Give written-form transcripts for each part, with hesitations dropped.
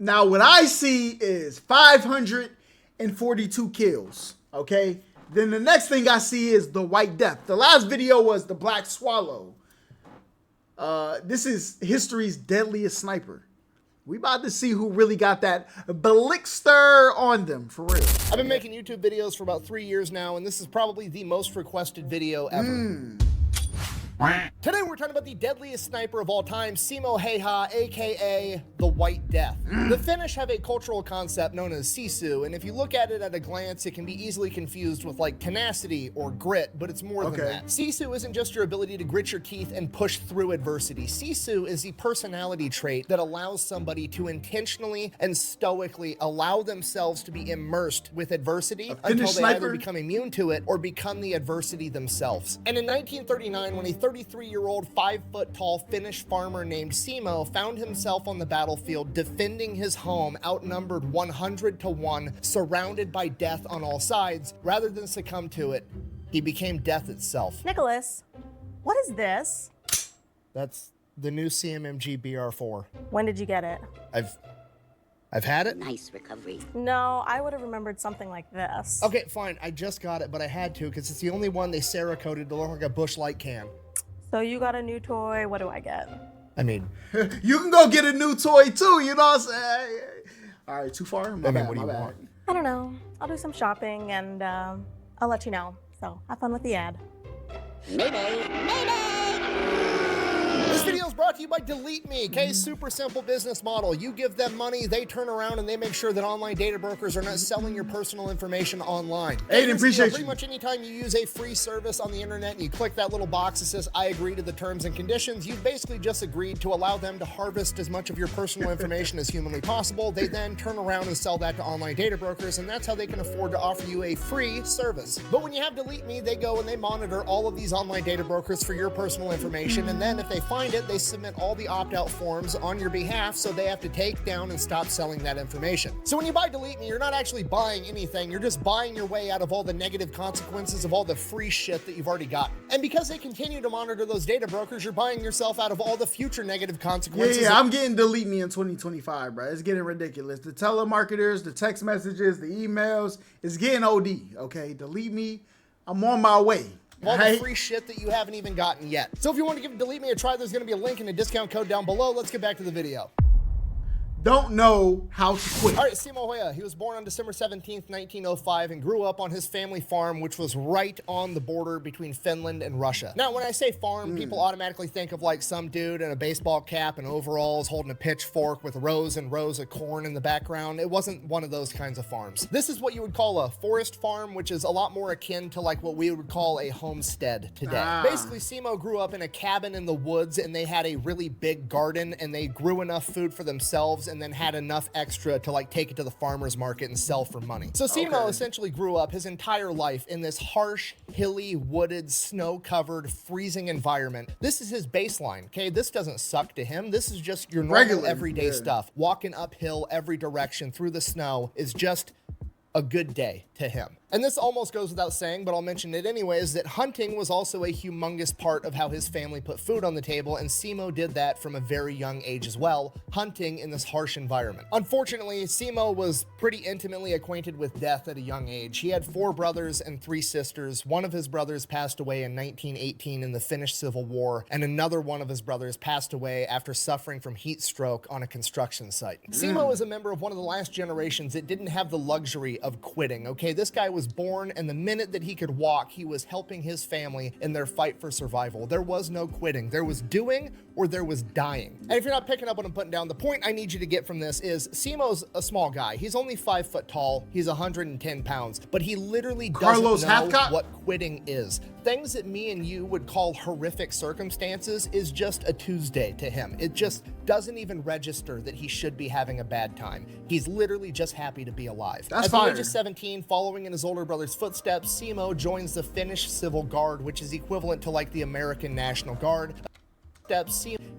Now, what I see is 542 kills, okay? Then the next thing I see is the White Death. The last video was the Black Swallow. This is history's deadliest sniper. We about to see who really got that Blixter on them, for real. I've been making YouTube videos for about 3 years now, and this is probably the most requested video ever. Today we're talking about the deadliest sniper of all time, Simo Häyhä, aka the White Death. The Finnish have a cultural concept known as sisu, and if you look at it at a glance, it can be easily confused with like tenacity or grit, but it's more than that. Sisu isn't just your ability to grit your teeth and push through adversity. Sisu is the personality trait that allows somebody to intentionally and stoically allow themselves to be immersed with adversity until they either become immune to it or become the adversity themselves. And in 1939, when a 33-year-old, 5-foot-tall Finnish farmer named Simo found himself on the battlefield defending his home, outnumbered 100 to 1, surrounded by death on all sides. Rather than succumb to it, he became death itself. Nicholas, what is this? That's the new CMMG BR4. When did you get it? I've had it. Nice recovery. No, I would have remembered something like this. Okay, fine. I just got it, but I had to because it's the only one they Cerakoted to look like a Busch Light can. So you got a new toy. What do I get? I mean, you can go get a new toy too, you know what I'm saying? All right, too far? My bad, what do you want? I don't know. I'll do some shopping and I'll let you know. So have fun with the ad. Mayday! Mayday! This video is brought to you by Delete Me, okay? Super simple business model. You give them money, they turn around and they make sure that online data brokers are not selling your personal information online. Aiden, appreciate you. Pretty much anytime you use a free service on the internet and you click that little box that says, I agree to the terms and conditions, you've basically just agreed to allow them to harvest as much of your personal information as humanly possible. They then turn around and sell that to online data brokers, and that's how they can afford to offer you a free service. But when you have Delete Me, they go and they monitor all of these online data brokers for your personal information, and then if they find it, they submit all the opt-out forms on your behalf, so they have to take down and stop selling that information. So when you buy Delete Me, you're not actually buying anything, you're just buying your way out of all the negative consequences of all the free shit that you've already gotten. And because they continue to monitor those data brokers, you're buying yourself out of all the future negative consequences. Yeah, I'm getting Delete Me in 2025, bro. It's getting ridiculous. The telemarketers, the text messages, the emails, it's getting OD, okay? Delete Me, I'm on my way. All the free shit that you haven't even gotten yet. So if you want to give Delete Me a try, there's going to be a link and a discount code down below. Let's get back to the video. Don't know how to quit. All right, Simo Häyhä. He was born on December 17th, 1905, and grew up on his family farm, which was right on the border between Finland and Russia. Now, when I say farm, people automatically think of like some dude in a baseball cap and overalls holding a pitchfork with rows and rows of corn in the background. It wasn't one of those kinds of farms. This is what you would call a forest farm, which is a lot more akin to like what we would call a homestead today. Basically, Simo grew up in a cabin in the woods, and they had a really big garden, and they grew enough food for themselves and then had enough extra to like take it to the farmer's market and sell for money. So Simo essentially grew up his entire life in this harsh, hilly, wooded, snow-covered, freezing environment. This is his baseline, okay? This doesn't suck to him. This is just your normal everyday stuff. Walking uphill every direction through the snow is just a good day to him. And this almost goes without saying, but I'll mention it anyways, that hunting was also a humongous part of how his family put food on the table, and Simo did that from a very young age as well, hunting in this harsh environment. Unfortunately, Simo was pretty intimately acquainted with death at a young age. He had 4 brothers and 3 sisters. One of his brothers passed away in 1918 in the Finnish Civil War, and another one of his brothers passed away after suffering from heat stroke on a construction site. Simo is a member of one of the last generations that didn't have the luxury of quitting, okay? This guy was born, and the minute that he could walk, he was helping his family in their fight for survival. There was no quitting. There was doing or there was dying. And if you're not picking up what I'm putting down, the point I need you to get from this is Simo's a small guy. He's only 5 foot tall. He's 110 pounds, but he literally doesn't know what quitting is. Things that me and you would call horrific circumstances is just a Tuesday to him. It just doesn't even register that he should be having a bad time. He's literally just happy to be alive. At the age of 17, following in his older brother's footsteps, Simo joins the Finnish Civil Guard, which is equivalent to like the American National Guard.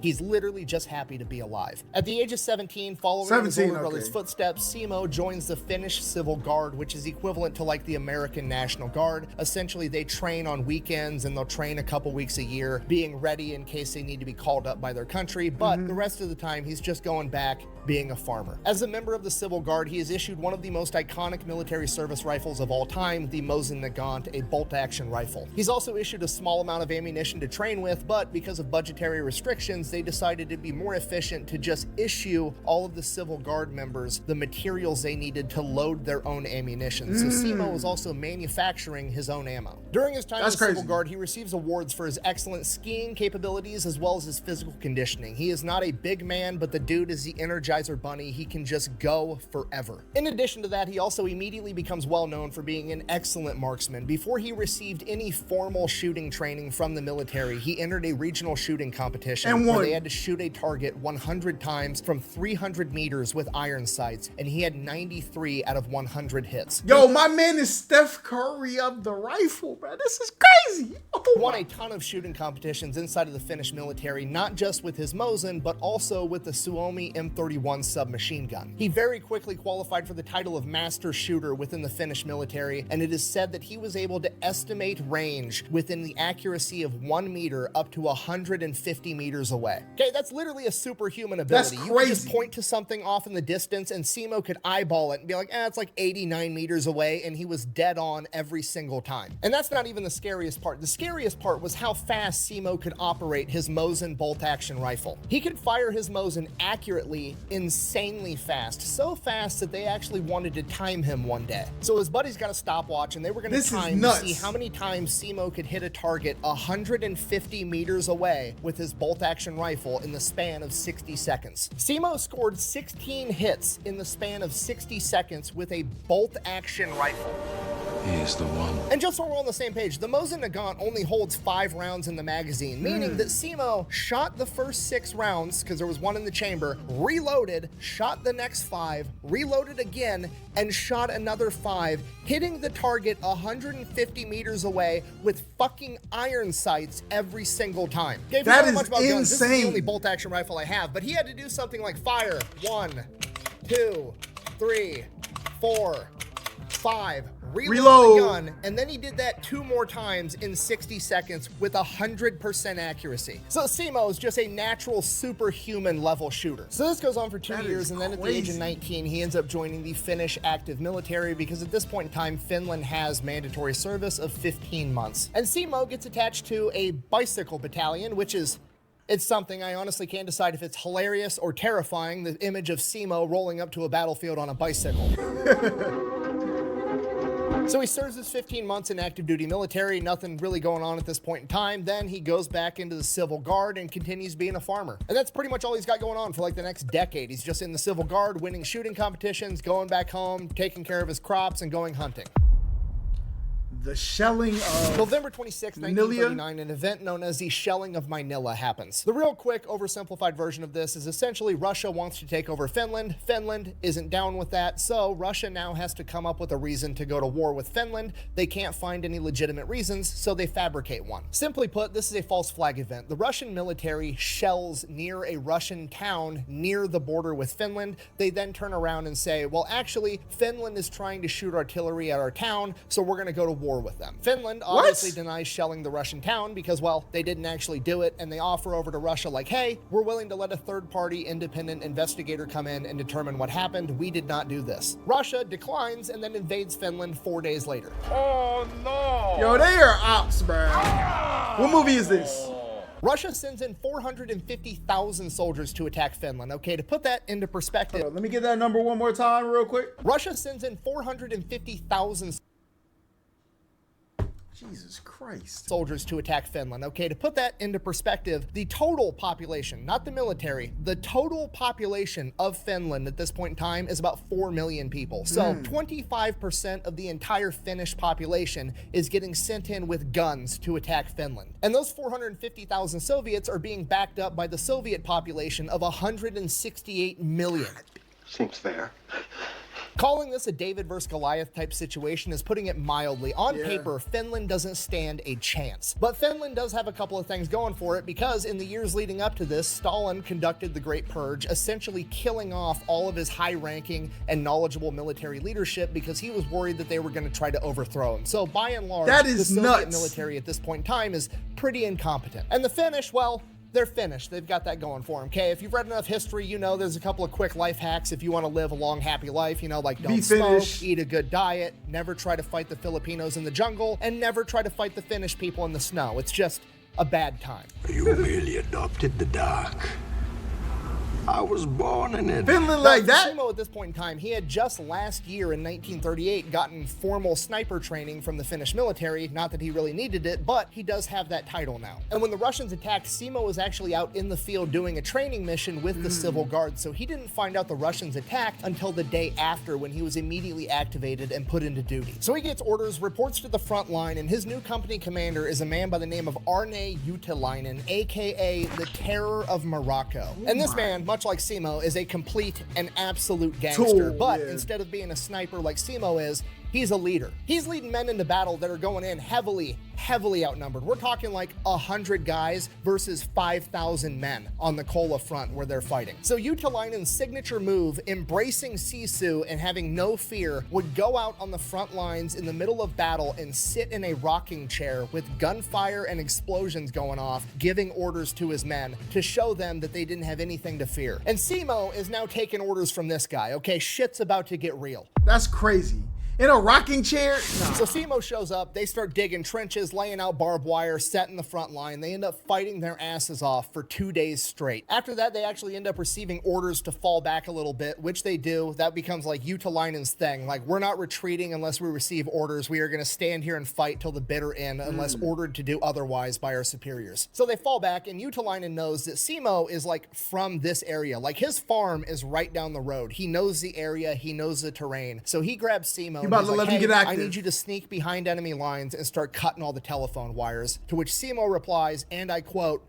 He's literally just happy to be alive. At the age of 17, following his 17, older brother's okay. footsteps, Simo joins the Finnish Civil Guard, which is equivalent to like the American National Guard. Essentially, they train on weekends and they'll train a couple weeks a year, being ready in case they need to be called up by their country, but the rest of the time, he's just going back being a farmer. As a member of the Civil Guard, he is issued one of the most iconic military service rifles of all time, the Mosin Nagant, a bolt-action rifle. He's also issued a small amount of ammunition to train with, but because of budgetary restrictions, they decided it'd be more efficient to just issue all of the Civil Guard members the materials they needed to load their own ammunition. So Simo was also manufacturing his own ammo. During his time in the Civil Guard, he receives awards for his excellent skiing capabilities as well as his physical conditioning. He is not a big man, but the dude is the Energizer Bunny. He can just go forever. In addition to that, he also immediately becomes well known for being an excellent marksman. Before he received any formal shooting training from the military, he entered a regional shooting competition And where won. they had to shoot a target 100 times from 300 meters with iron sights, and he had 93 out of 100 hits. Yo, my man is Steph Curry of the rifle, bro. This is crazy. Oh, Won a ton of shooting competitions inside of the Finnish military, not just with his Mosin, but also with the Suomi M31 submachine gun. He very quickly qualified for the title of master shooter within the Finnish military, and it is said that he was able to estimate range within the accuracy of 1 meter up to 150 meters away. Okay, that's literally a superhuman ability. That's You could just crazy. point to something off in the distance and Simo could eyeball it and be like, it's like 89 meters away, and he was dead on every single time. And that's not even the scariest part. The scariest part was how fast Simo could operate his Mosin bolt-action rifle. He could fire his Mosin accurately, insanely fast. So fast that they actually wanted to time him one day. So his buddies got a stopwatch and they were going to This is time to nuts. see how many times Simo could hit a target 150 meters away with his bolt-action rifle in the span of 60 seconds. Simo scored 16 hits in the span of 60 seconds with a bolt-action rifle. He is the one. And just so we're on the same page, the Mosin Nagant only holds 5 rounds in the magazine, meaning that Simo shot the first 6 rounds, because there was one in the chamber, reloaded, shot the next 5, reloaded again, and shot another 5, hitting the target 150 meters away with fucking iron sights every single time. Okay, if you That know is much about guns, this is the insane. only bolt-action rifle I have, but he had to do something like fire 1, 2, 3, 4, 5, reload the gun, and then he did that 2 more times in 60 seconds with 100% accuracy. So Simo is just a natural superhuman level shooter. So this goes on for 2 That years, is and then at the age of crazy. 19, he ends up joining the Finnish active military because at this point in time, Finland has mandatory service of 15 months. And Simo gets attached to a bicycle battalion, which is it's something I honestly can't decide if it's hilarious or terrifying, the image of Simo rolling up to a battlefield on a bicycle. So he serves his 15 months in active duty military, nothing really going on at this point in time. Then he goes back into the Civil Guard and continues being a farmer. And that's pretty much all he's got going on for like the next decade. He's just in the Civil Guard, winning shooting competitions, going back home, taking care of his crops, and going hunting. The shelling of November 26, Manila? 1939, an event known as the Shelling of Manila happens. The real quick, oversimplified version of this is essentially Russia wants to take over Finland. Finland isn't down with that, so Russia now has to come up with a reason to go to war with Finland. They can't find any legitimate reasons, so they fabricate one. Simply put, this is a false flag event. The Russian military shells near a Russian town near the border with Finland. They then turn around and say, well, actually, Finland is trying to shoot artillery at our town, so we're going to go to war with them. Finland obviously denies shelling the Russian town because, well, they didn't actually do it, and they offer over to Russia like, hey, we're willing to let a third-party independent investigator come in and determine what happened. We did not do this. Russia declines and then invades Finland 4 days later. Oh no! Yo, they are ops, bro. What movie is this? Russia sends in 450,000 soldiers to attack Finland. Okay, to put that into perspective, Hold on, let me get that number one more time real quick. Russia sends in 450,000 Jesus Christ. soldiers to attack Finland. Okay, to put that into perspective, the total population, not the military, the total population of Finland at this point in time is about 4 million people. So 25% of the entire Finnish population is getting sent in with guns to attack Finland. And those 450,000 Soviets are being backed up by the Soviet population of 168 million. Seems fair. Calling this a David versus Goliath type situation is putting it mildly. On Yeah. paper, Finland doesn't stand a chance. But Finland does have a couple of things going for it, because in the years leading up to this, Stalin conducted the Great Purge, essentially killing off all of his high-ranking and knowledgeable military leadership because he was worried that they were going to try to overthrow him. So by and large, That is the Soviet nuts. military at this point in time is pretty incompetent. And the Finnish, well, they're Finnish. They've got that going for them. Okay, if you've read enough history, you know there's a couple of quick life hacks if you want to live a long, happy life. You know, like don't smoke, Finnish. eat a good diet, never try to fight the Filipinos in the jungle, and never try to fight the Finnish people in the snow. It's just a bad time. You merely adopted the dark. I was born in it. Finland like Now, that? Simo at this point in time, he had just last year in 1938 gotten formal sniper training from the Finnish military. Not that he really needed it, but he does have that title now. And when the Russians attacked, Simo was actually out in the field doing a training mission with the civil guard, so he didn't find out the Russians attacked until the day after, when he was immediately activated and put into duty. So he gets orders, reports to the front line, and his new company commander is a man by the name of Arne Juutilainen, aka the Terror of Morocco. And this man, much like Simo, is a complete and absolute gangster, Tool, but yeah. instead of being a sniper like Simo is, he's a leader. He's leading men into battle that are going in heavily outnumbered. We're talking like 100 guys versus 5,000 men on the Holla front where they're fighting. So Juutilainen's signature move, embracing Sisu and having no fear, would go out on the front lines in the middle of battle and sit in a rocking chair with gunfire and explosions going off, giving orders to his men to show them that they didn't have anything to fear. And Simo is now taking orders from this guy. Okay, shit's about to get real. That's crazy. In a rocking chair? Nah. So Simo shows up, they start digging trenches, laying out barbed wire, setting the front line. They end up fighting their asses off for 2 days straight. After that, they actually end up receiving orders to fall back a little bit, which they do. That becomes like Juutilainen's thing. Like, we're not retreating unless we receive orders. We are going to stand here and fight till the bitter end unless ordered to do otherwise by our superiors. So they fall back, and Juutilainen knows that Simo is like from this area. Like, his farm is right down the road. He knows the area, he knows the terrain. So he grabs Simo. You about and to he's let like, him "Hey, get I active." need you to sneak behind enemy lines and start cutting all the telephone wires." To which Simo replies, and I quote,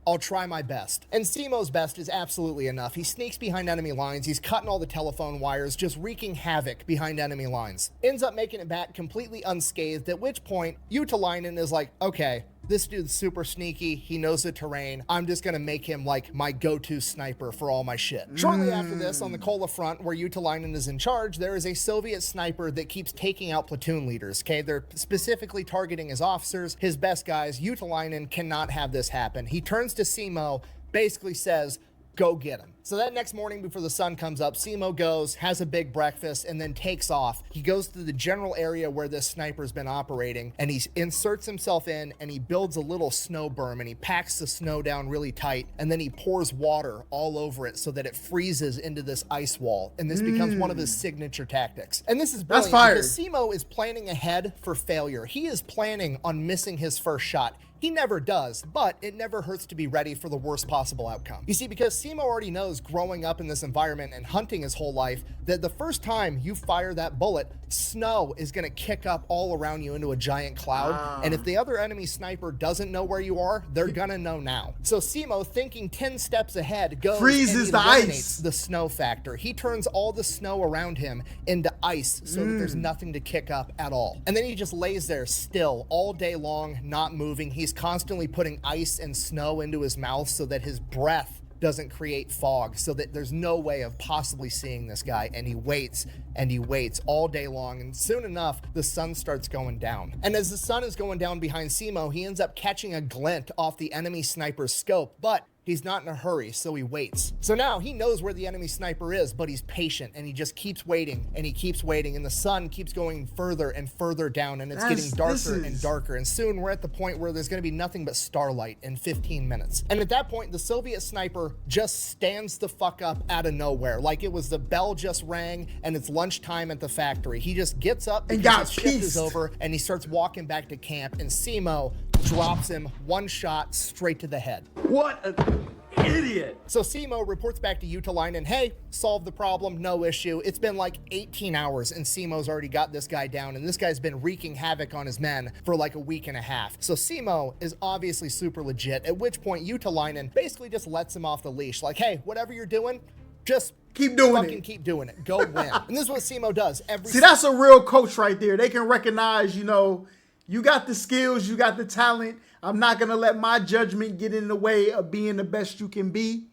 "I'll try my best." And Simo's best is absolutely enough. He sneaks behind enemy lines, he's cutting all the telephone wires, just wreaking havoc behind enemy lines. Ends up making it back completely unscathed, at which point Juutilainen is like, okay, this dude's super sneaky, he knows the terrain, I'm just gonna make him like my go-to sniper for all my shit. Shortly after this, on the Holla front, where Juutilainen is in charge, there is a Soviet sniper that keeps taking out platoon leaders, okay? They're specifically targeting his officers, his best guys. Juutilainen cannot have this happen. He turns to Simo, basically says, go get him. So that next morning before the sun comes up, Simo goes, has a big breakfast, and then takes off. He goes to the general area where this sniper's been operating, and he inserts himself in, and he builds a little snow berm, and he packs the snow down really tight, and then he pours water all over it so that it freezes into this ice wall, and this becomes one of his signature tactics. And this is brilliant fire. because Simo is planning ahead for failure. He is planning on missing his first shot. He never does, but it never hurts to be ready for the worst possible outcome. You see, because Simo already knows growing up in this environment and hunting his whole life that the first time you fire that bullet, snow is gonna kick up all around you into a giant cloud. And if the other enemy sniper doesn't know where you are, they're gonna know now. So Simo, thinking 10 steps ahead, goes Freezes and the eliminates ice. the snow factor. He turns all the snow around him into ice so that there's nothing to kick up at all. And then he just lays there still all day long, not moving. He's constantly putting ice and snow into his mouth so that his breath doesn't create fog, so that there's no way of possibly seeing this guy. And he waits and he waits all day long, and soon enough the sun starts going down. And as the sun is going down behind Simo, he ends up catching a glint off the enemy sniper's scope, but he's not in a hurry, so he waits. So now he knows where the enemy sniper is, but he's patient, and he just keeps waiting, and he keeps waiting, and the sun keeps going further and further down, and it's getting darker and darker, and soon we're at the point where there's gonna be nothing but starlight in 15 minutes. And at that point, the Soviet sniper just stands the fuck up out of nowhere, like it was the bell just rang, and it's lunchtime at the factory. He just gets up And because got his shift is pieced. over, and he starts walking back to camp, and Simo drops him one shot straight to the head. What an idiot! So Simo reports back to Juutilainen, hey, solved the problem, no issue. It's been like 18 hours and Simo's already got this guy down, and this guy's been wreaking havoc on his men for like a week and a half. So Simo is obviously super legit, at which point Juutilainen basically just lets him off the leash. Like, hey, whatever you're doing, just Keep doing fucking it. keep doing it. Go win. And this is what Simo does every See, that's a real coach right there. They can recognize, you know, you got the skills, you got the talent. I'm not going to let my judgment get in the way of being the best you can be.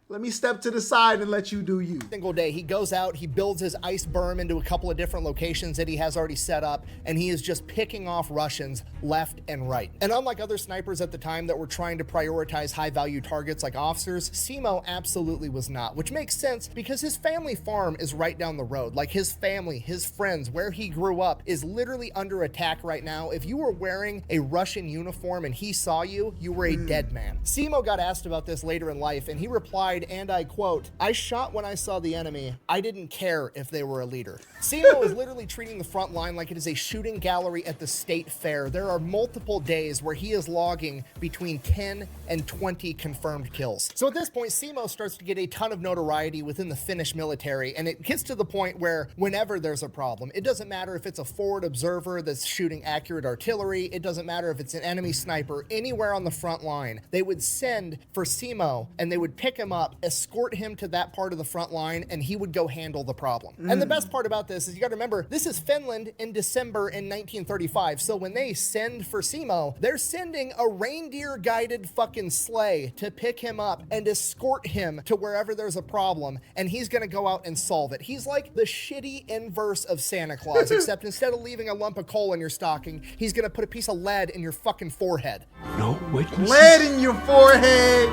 Let me step to the side and let you do you. Single day. He goes out, he builds his ice berm into a couple of different locations that he has already set up, and he is just picking off Russians left and right. And unlike other snipers at the time that were trying to prioritize high-value targets like officers, Simo absolutely was not, which makes sense because his family farm is right down the road. Like, his family, his friends, where he grew up is literally under attack right now. If you were wearing a Russian uniform and he saw you, you were a dead man. Simo got asked about this later in life, and he replied, and I quote, "I shot when I saw the enemy. I didn't care if they were a leader." Simo is literally treating the front line like it is a shooting gallery at the state fair. There are multiple days where he is logging between 10 and 20 confirmed kills. So at this point, Simo starts to get a ton of notoriety within the Finnish military, and it gets to the point where whenever there's a problem, it doesn't matter if it's a forward observer that's shooting accurate artillery, it doesn't matter if it's an enemy sniper, anywhere on the front line, they would send for Simo and they would pick him up, escort him to that part of the front line, and he would go handle the problem. And the best part about this is you gotta remember, this is Finland in December in 1935. So when they send for Simo, they're sending a reindeer-guided fucking sleigh to pick him up and escort him to wherever there's a problem, and he's gonna go out and solve it. He's like the shitty inverse of Santa Claus, except instead of leaving a lump of coal in your stocking, he's gonna put a piece of lead in your fucking forehead. No witnesses. Lead in your forehead.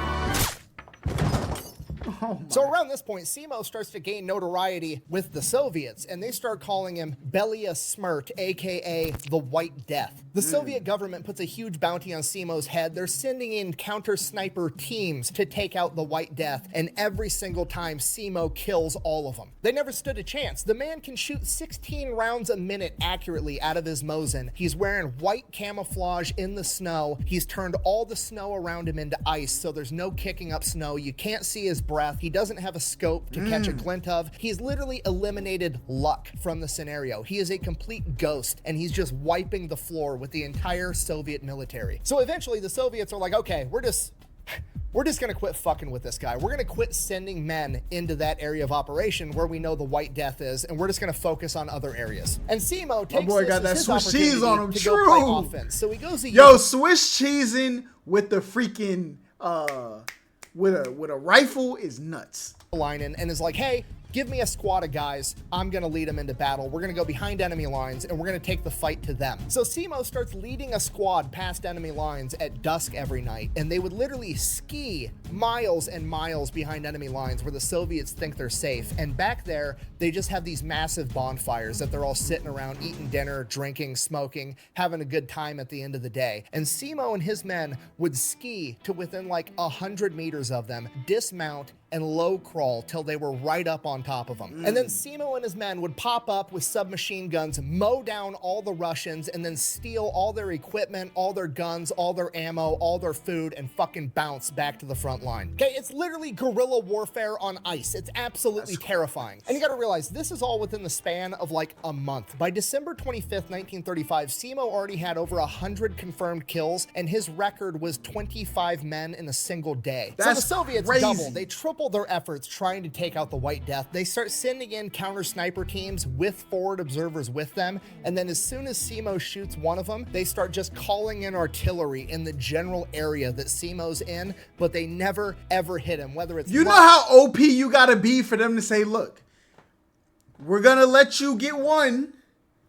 So around this point, Simo starts to gain notoriety with the Soviets, and they start calling him Belia Smrt, aka the White Death. The Soviet government puts a huge bounty on Simo's head. They're sending in counter-sniper teams to take out the White Death, and every single time Simo kills all of them. They never stood a chance. The man can shoot 16 rounds a minute accurately out of his Mosin. He's wearing white camouflage in the snow. He's turned all the snow around him into ice, so there's no kicking up snow. You can't see his breath. He doesn't have a scope to catch a glint of. He's literally eliminated luck from the scenario. He is a complete ghost, and he's just wiping the floor with the entire Soviet military. So eventually the Soviets are like, okay, we're just gonna quit fucking with this guy. We're gonna quit sending men into that area of operation where we know the White Death is, and we're just gonna focus on other areas. And Simo takes boy this got that as his Swiss cheese on him. opportunity to go play True. offense. So he goes to Yo, Swiss cheesing with the freaking with a rifle is nuts. line and is like, hey, give me a squad of guys. I'm going to lead them into battle. We're going to go behind enemy lines, and we're going to take the fight to them. So Simo starts leading a squad past enemy lines at dusk every night, and they would literally ski miles and miles behind enemy lines where the Soviets think they're safe. And back there, they just have these massive bonfires that they're all sitting around eating dinner, drinking, smoking, having a good time at the end of the day. And Simo and his men would ski to within like 100 meters of them, dismount, and low crawl till they were right up on top of them. And then Simo and his men would pop up with submachine guns, mow down all the Russians, and then steal all their equipment, all their guns, all their ammo, all their food, and fucking bounce back to the front line. Okay, it's literally guerrilla warfare on ice. It's absolutely terrifying. And you gotta realize, this is all within the span of like a month. By December 25th, 1935, Simo already had over 100 confirmed kills, and his record was 25 men in a single day. So the That's Soviets crazy. doubled. They tripled their efforts trying to take out the White Death. They start sending in counter sniper teams with forward observers with them, and then as soon as Simo shoots one of them, they start just calling in artillery in the general area that Simo's in, but they never ever hit him, whether it's You know how OP you gotta be for them to say, look, we're gonna let you get one,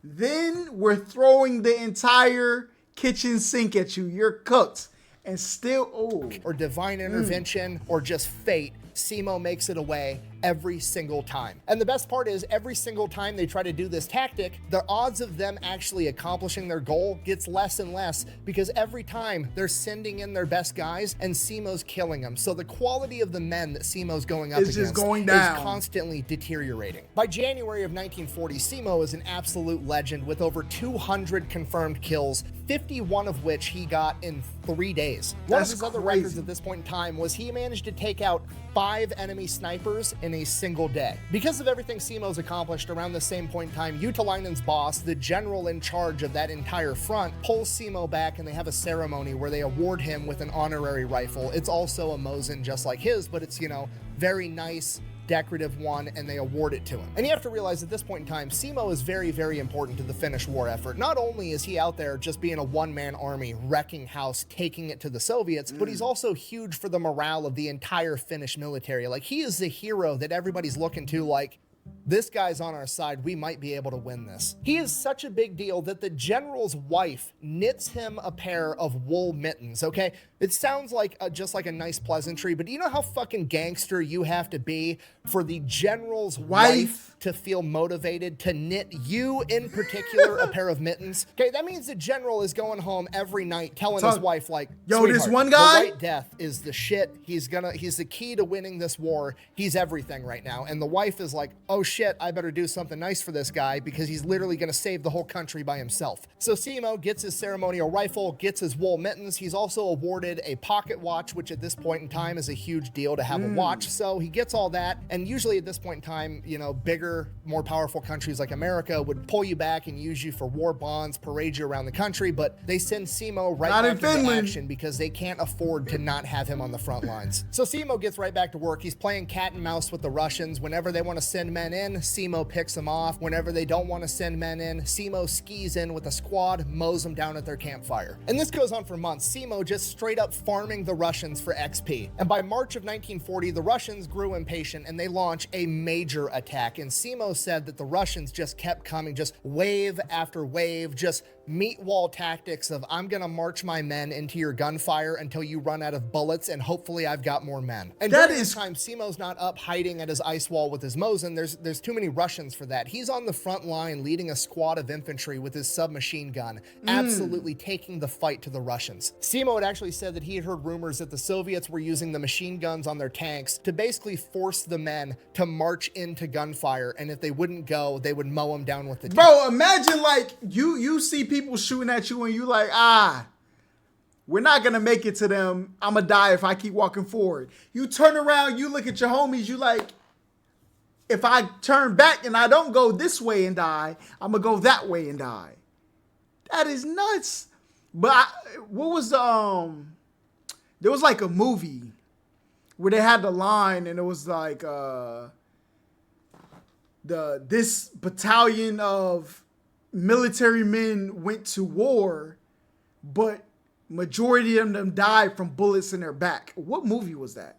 then we're throwing the entire kitchen sink at you. You're cooked. And still, or divine intervention or just fate, Simo makes it away every single time. And the best part is, every single time they try to do this tactic, the odds of them actually accomplishing their goal gets less and less, because every time they're sending in their best guys and Simo's killing them. So the quality of the men that Simo's going up It's against just going down. is constantly deteriorating. By January of 1940, Simo is an absolute legend with over 200 confirmed kills, 51 of which he got in 3 days. One That's of his other crazy. records at this point in time was he managed to take out 5 enemy snipers in a single day. Because of everything Simo's accomplished, around the same point in time, Utalainen's boss, the general in charge of that entire front, pulls Simo back, and they have a ceremony where they award him with an honorary rifle. It's also a Mosin just like his, but it's, you know, very nice, decorative one, and they award it to him. And you have to realize at this point in time, Simo is very, very important to the Finnish war effort. Not only is he out there just being a one-man army, wrecking house, taking it to the Soviets, but he's also huge for the morale of the entire Finnish military. Like, he is the hero that everybody's looking to, like, this guy's on our side. We might be able to win this. He is such a big deal that the general's wife knits him a pair of wool mittens, okay? It sounds like just like a nice pleasantry, but do you know how fucking gangster you have to be for the general's wife to feel motivated to knit you in particular a pair of mittens? Okay, that means the general is going home every night telling his wife, like, yo, this one the guy, White Death is the shit. He's the key to winning this war. He's everything right now. And the wife is like, oh shit, I better do something nice for this guy because he's literally gonna save the whole country by himself. So Simo gets his ceremonial rifle, gets his wool mittens. He's also awarded a pocket watch, which at this point in time is a huge deal to have a watch. So he gets all that. And usually at this point in time, you know, bigger, more powerful countries like America would pull you back and use you for war bonds, parade you around the country, but they send Simo right back into action because they can't afford to not have him on the front lines. So Simo gets right back to work. He's playing cat and mouse with the Russians. Whenever they want to send men in, Simo picks them off. Whenever they don't want to send men in, Simo skis in with a squad, mows them down at their campfire. And this goes on for months. Simo just straight up farming the Russians for XP. And by March of 1940, the Russians grew impatient and they launch a major attack. And Simo said that the Russians just kept coming, just wave after wave, just meat wall tactics of, I'm gonna march my men into your gunfire until you run out of bullets, and hopefully I've got more men. And during this time, Simo's not up hiding at his ice wall with his Mosin. There's too many Russians for that. He's on the front line leading a squad of infantry with his submachine gun, absolutely taking the fight to the Russians. Simo had actually said that he had heard rumors that the Soviets were using the machine guns on their tanks to basically force the men to march into gunfire, and if they wouldn't go, they would mow them down with the tank. Bro, imagine like you see people shooting at you and you like, we're not gonna make it to them. I'm gonna die if I keep walking forward. You turn around, you look at your homies, you like, if I turn back and I don't go this way and die, I'm gonna go that way and die. That is nuts. But what was there was like a movie where they had the line and it was like this battalion of military men went to war, but majority of them died from bullets in their back. What movie was that?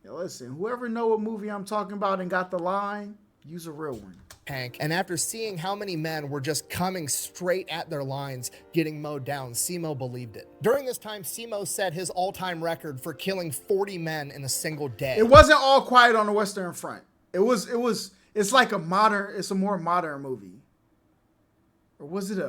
Yo, listen, whoever know what movie I'm talking about and got the line, use a real one. Tank. And after seeing how many men were just coming straight at their lines, getting mowed down, Simo believed it. During this time, Simo set his all-time record for killing 40 men in a single day. It wasn't All Quiet on the Western Front. It's like it's a more modern movie. Or was it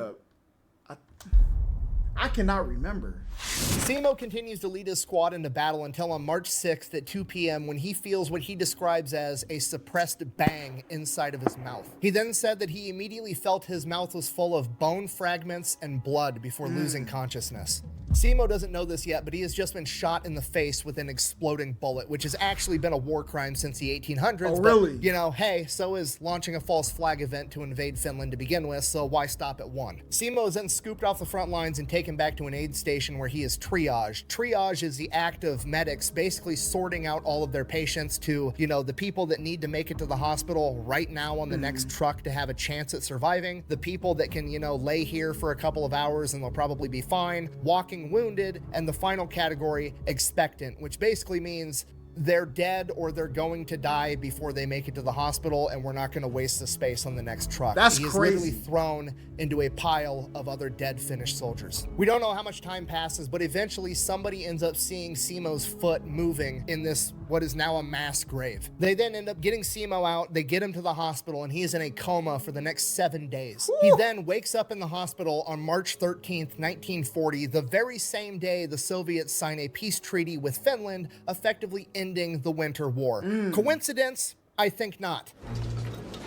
I cannot remember. Simo continues to lead his squad into battle until on March 6th at 2 p.m. when he feels what he describes as a suppressed bang inside of his mouth. He then said that he immediately felt his mouth was full of bone fragments and blood before losing consciousness. Simo doesn't know this yet, but he has just been shot in the face with an exploding bullet, which has actually been a war crime since the 1800s. Oh, really? But, you know, hey, so is launching a false flag event to invade Finland to begin with, so why stop at one? Simo is then scooped off the front lines and taken back to an aid station where he is triaged. Triage is the act of medics basically sorting out all of their patients to, you know, the people that need to make it to the hospital right now on the next truck to have a chance at surviving, the people that can, you know, lay here for a couple of hours and they'll probably be fine, walking wounded, and the final category, expectant, which basically means they're dead or they're going to die before they make it to the hospital, and we're not going to waste the space on the next truck. That's He is crazy. literally thrown into a pile of other dead Finnish soldiers. We don't know how much time passes, but eventually somebody ends up seeing Simo's foot moving in this, what is now a mass grave. They then end up getting Simo out, they get him to the hospital, and he is in a coma for the next 7 days. He then wakes up in the hospital on March 13th, 1940, the very same day the Soviets sign a peace treaty with Finland, effectively ending the Winter War. Coincidence? I think not.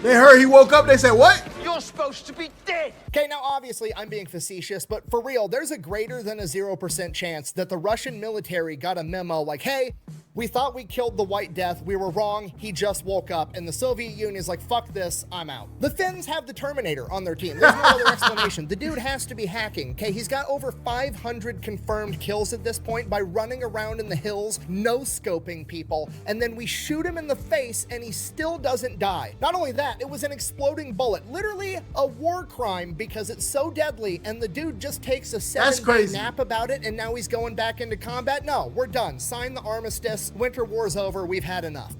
They heard he woke up, they said, what? You're supposed to be dead. Okay, now obviously I'm being facetious, but for real, there's a greater than a 0% chance that the Russian military got a memo like, hey, We thought we killed the White Death. We were wrong. He just woke up. And the Soviet Union is like, fuck this, I'm out. The Finns have the Terminator on their team. There's no other explanation. The dude has to be hacking, okay? He's got over 500 confirmed kills at this point by running around in the hills, no-scoping people, and then we shoot him in the face and he still doesn't die. Not only that, it was an exploding bullet. Literally a war crime because it's so deadly, and the dude just takes a 7-day nap about it and now he's going back into combat. No, we're done. Sign the armistice. Winter war's over. We've had enough.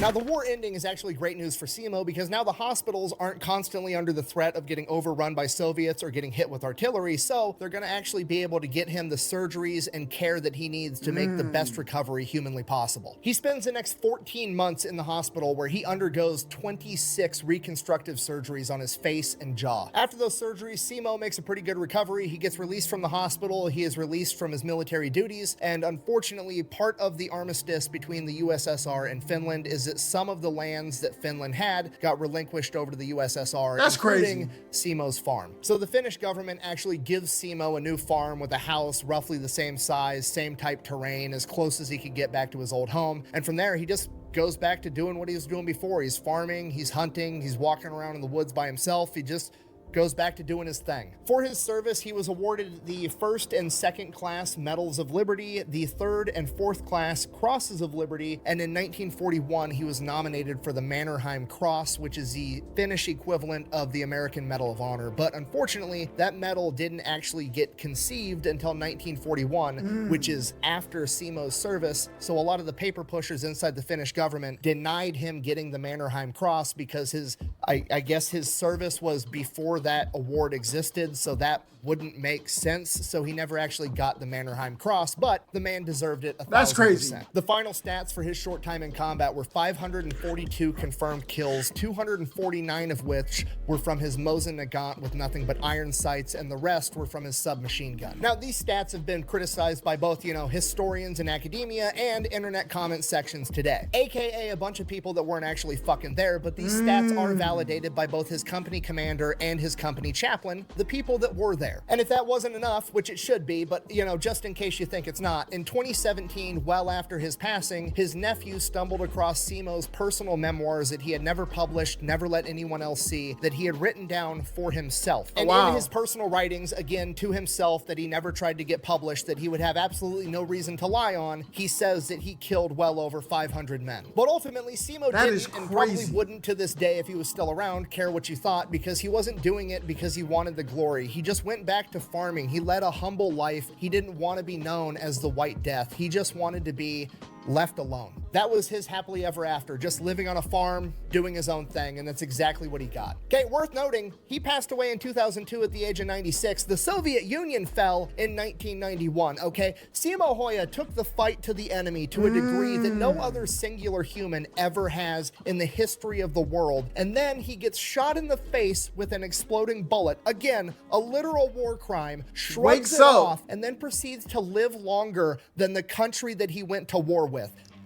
Now, the war ending is actually great news for Simo because now the hospitals aren't constantly under the threat of getting overrun by Soviets or getting hit with artillery, so they're going to actually be able to get him the surgeries and care that he needs to make the best recovery humanly possible. He spends the next 14 months in the hospital where he undergoes 26 reconstructive surgeries on his face and jaw. After those surgeries, Simo makes a pretty good recovery. He gets released from the hospital, he is released from his military duties, and unfortunately, part of the armistice between the USSR and Finland is that some of the lands that Finland had got relinquished over to the USSR, That's including crazy. Simo's farm. So the Finnish government actually gives Simo a new farm with a house roughly the same size, same type terrain, as close as he could get back to his old home. And from there, he just goes back to doing what he was doing before. He's farming, he's hunting, he's walking around in the woods by himself. He just goes back to doing his thing. For his service, he was awarded the 1st and 2nd class Medals of Liberty, the 3rd and 4th class Crosses of Liberty, and in 1941, he was nominated for the Mannerheim Cross, which is the Finnish equivalent of the American Medal of Honor. But unfortunately, that medal didn't actually get conceived until 1941, which is after Simo's service. So a lot of the paper pushers inside the Finnish government denied him getting the Mannerheim Cross because I guess his service was before that award existed, so that wouldn't make sense. So he never actually got the Mannerheim Cross, but the man deserved it 1,000%. That's crazy. The final stats for his short time in combat were 542 confirmed kills, 249 of which were from his Mosin Nagant with nothing but iron sights, and the rest were from his submachine gun. Now, these stats have been criticized by both, historians in academia and internet comment sections today, aka a bunch of people that weren't actually fucking there, but these stats are validated by both his company commander and his company chaplain, the people that were there. And if that wasn't enough, which it should be, but just in case you think it's not, in 2017, well after his passing, his nephew stumbled across Simo's personal memoirs that he had never published, never let anyone else see, that he had written down for himself. And in his personal writings, again, to himself, that he never tried to get published, that he would have absolutely no reason to lie on, he says that he killed well over 500 men. But ultimately, Simo didn't, and probably wouldn't to this day if he was still around, care what you thought, because he wasn't doing it because he wanted the glory. He just went back to farming. He led a humble life. He didn't want to be known as the White Death. He just wanted to be left alone. That was his happily ever after, just living on a farm, doing his own thing, and that's exactly what he got. Okay, worth noting, he passed away in 2002 at the age of 96. The Soviet Union fell in 1991, okay? Simo Häyhä took the fight to the enemy to a degree that no other singular human ever has in the history of the world, and then he gets shot in the face with an exploding bullet. Again, a literal war crime, shrugs it off, and then proceeds to live longer than the country that he went to war with.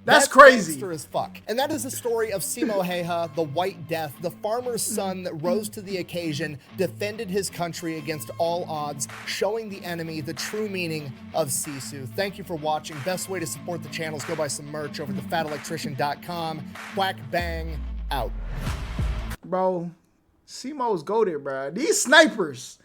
That's crazy. Gangster as fuck. And that is the story of Simo Häyhä, the White Death, the farmer's son that rose to the occasion, defended his country against all odds, showing the enemy the true meaning of Sisu. Thank you for watching. Best way to support the channel is go buy some merch over at thefatelectrician.com. Quack bang out. Bro, Simo's goated, bro. These snipers.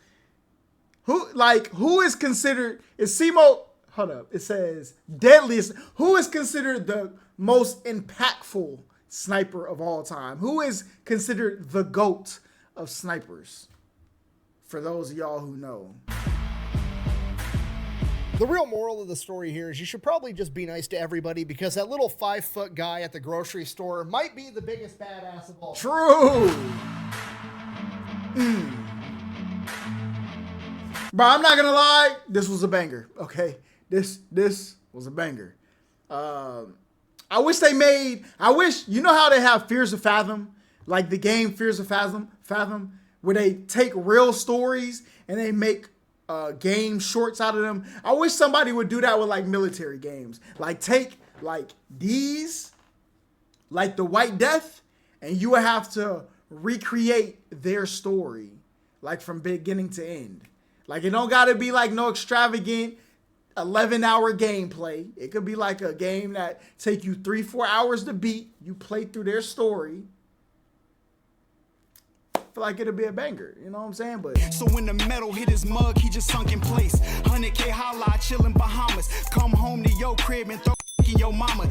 Who is considered, is Simo, hold up, it says deadliest. Who is considered the most impactful sniper of all time? Who is considered the GOAT of snipers? For those of y'all who know. The real moral of the story here is you should probably just be nice to everybody because that little 5-foot guy at the grocery store might be the biggest badass of all. True. Bro, I'm not gonna lie, this was a banger. Okay, this was a banger. I wish, you know how they have Fears of Fathom, like the game Fears of Fathom, where they take real stories and they make game shorts out of them. I wish somebody would do that with like military games. Like take like these, like the White Death, and you would have to recreate their story, like from beginning to end. Like it don't gotta be like no extravagant 11-hour gameplay. It could be like a game that take you 3-4 hours to beat. You play through their story. I feel like it'll be a banger. You know what I'm saying? But so when the metal hit his mug, he just sunk in place. 100K Holla, chillin' Bahamas. Come home to your crib and throw in your mama.